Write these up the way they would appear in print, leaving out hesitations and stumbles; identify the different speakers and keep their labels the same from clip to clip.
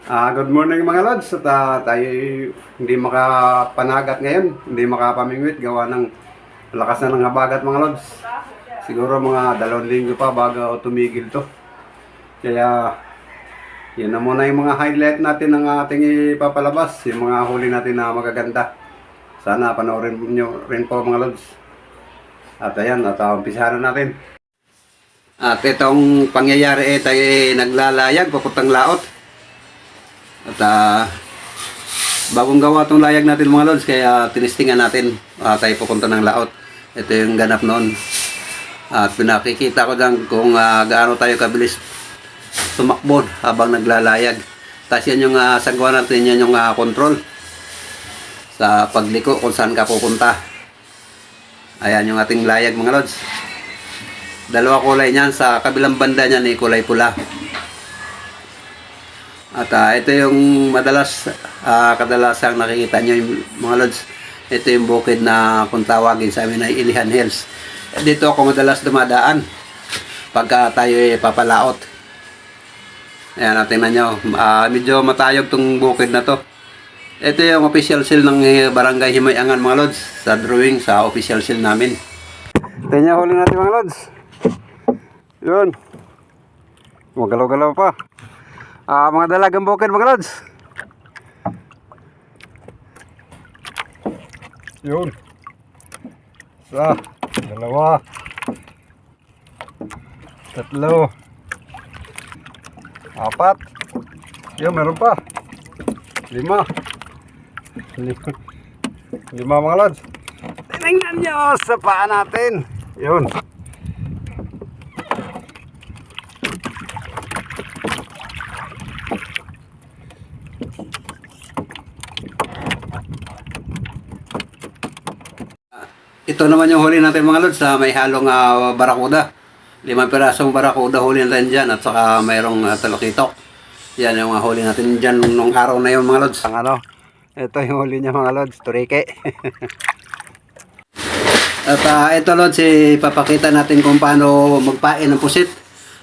Speaker 1: Good morning mga lods. At tayo hindi makapanagat ngayon, hindi makapamingwit gawa ng lakas na ng habagat mga lods. Siguro mga 2 linggo pa bago tumigil to. Kaya yun na muna yung mga highlight natin ng ating ipapalabas, yung mga huli natin na magaganda. Sana panoorin nyo rin po mga lods. At ayan, umpisahan na natin. At itong pangyayari tayo naglalayag, papuntang laot. At bagong gawa itong layag natin mga lods, kaya tinistingan natin tayo pupunta ng laot. Ito yung ganap noon. At pinakikita ko dyan kung gaano tayo kabilis tumakbo habang naglalayag. Tapos yan yung sagwa natin, yan yung control sa pagliko kung saan ka pupunta. Ayan yung ating layag mga lods. Dalawa kulay niyan, sa kabilang banda niyan kulay pula. At ito yung kadalasang nakikita nyo yung mga lods. Ito yung bukid na kung tawagin sa amin ay Ilihan Hills. Dito ako madalas dumadaan pagka tayo papalaot. Ayan, tingnan nyo. Medyo matayog tong bukid na to. Ito yung official seal ng Barangay Himayangan mga lods. Sa drawing sa official seal namin. Tingnan huli natin mga lods. Yun. Magalaw-galaw pa. Mga dalagang bukid mga lods. Yun. Isa, dalawa, tatlo, apat. Yun, meron pa. Lima mga lods. Tingnan nyo sa paa natin. Yun. Ito naman yung huli natin mga lods, may halong barakuda. 5 pirasong barakuda huli natin dyan, at saka mayroong talakitok. Yan yung huli natin dyan nung araw na yun mga lods. Ito yung huli niya mga lods, turike. At ito lods, ipapakita natin kung paano magpain ng pusit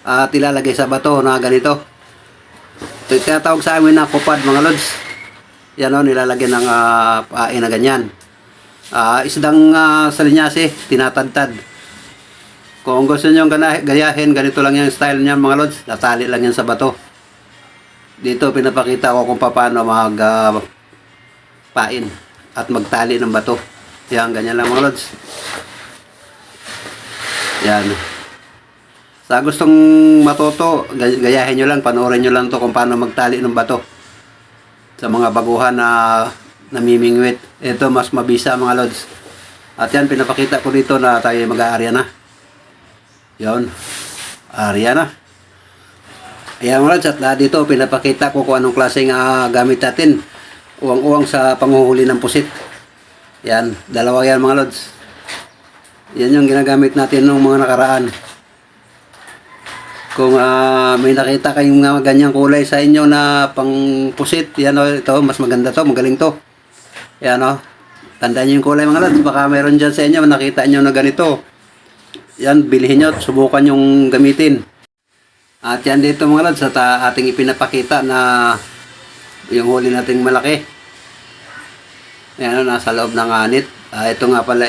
Speaker 1: at ilalagay sa bato na ganito. Ito tinatawag sa amin na kupad mga lods. Yan o, nilalagyan ng pain na ganyan. Isdang salinyasi, tinatadtad. Kung gusto nyo gayahin, ganito lang yung style niyan mga lods. Natali lang yan sa bato. Dito pinapakita ko kung paano pain at magtali ng bato. Yan, ganyan lang mga lods. Yan. Sa gustong matuto, gayahin nyo lang, panoorin nyo lang to kung paano magtali ng bato. Sa mga baguhan na namimingwit. Ito mas mabisa mga lods. At yan, pinapakita ko dito na tayo mag-aarya na. Yun. Aarya na. Ayan mga lods. At dito, pinapakita ko kung anong klaseng gamit natin. Uwang-uwang sa panghuhuli ng pusit. Yan. Dalawa yan mga lods. Yan yung ginagamit natin nung mga nakaraan. Kung may nakita kayong ganyang kulay sa inyo na pang pusit, yan o, ito, mas maganda to, magaling to. Yan o. Tandaan nyo yung kulay mga lods. Baka meron dyan sa inyo, nakita nyo na ganito. Yan, bilhin nyo at subukan yung gamitin. At yan dito mga lods, at ating ipinapakita na yung huli nating malaki. Yan o, nasa loob ng anit. Ito nga pala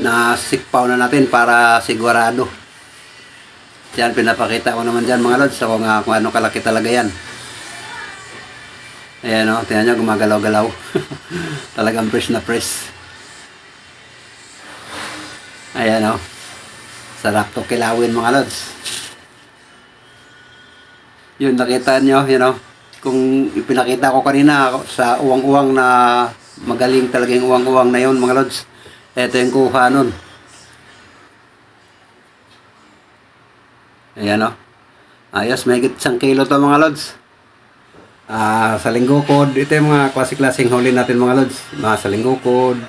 Speaker 1: nasikpaw na natin para sigurado. Yan, pinapakita ko naman dyan mga lods. So, kung ano kalaki talaga yan. Ayan o, tingnan nyo, gumagalaw-galaw. Talagang fresh na fresh. Ayan o. Sarap to kilawin mga lods. Yun, nakita nyo, yun o. Kung ipinakita ko kanina sa uwang-uwang na magaling talaga yung uwang-uwang na yun mga lods. Ito yung kuha nun. Ayan o. Ayos, may 1 kilo to mga lods. Sa linggukod, ito yung mga klase-klaseng huli natin mga lods. Sa linggukod,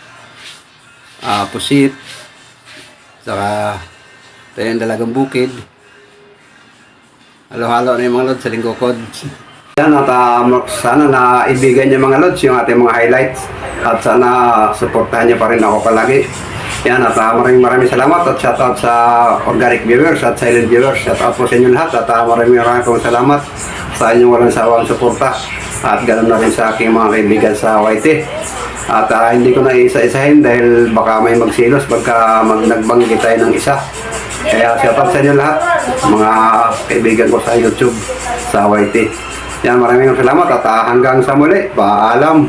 Speaker 1: pusit, saka ito yung dalagang bukid. Halo-halo na yung mga lods sa linggukod. Yan, at sana naibigan niyo mga lods yung ating mga highlights. At sana supportahan niyo pa rin ako palagi. Yan, at maraming salamat at shoutout sa organic viewers at silent viewers. Shoutout po sa inyo lahat at maraming salamat. sa inyong walang sawang suporta. At ganoon na rin sa aking mga kaibigan sa YT. At hindi ko na isa-isahin dahil baka may magsilos pagka nagbanggit tayo ng isa. Kaya shout out sa inyo lahat, mga kaibigan ko sa YouTube, sa YT. Yan, maraming salamat at hanggang sa muli. Paalam.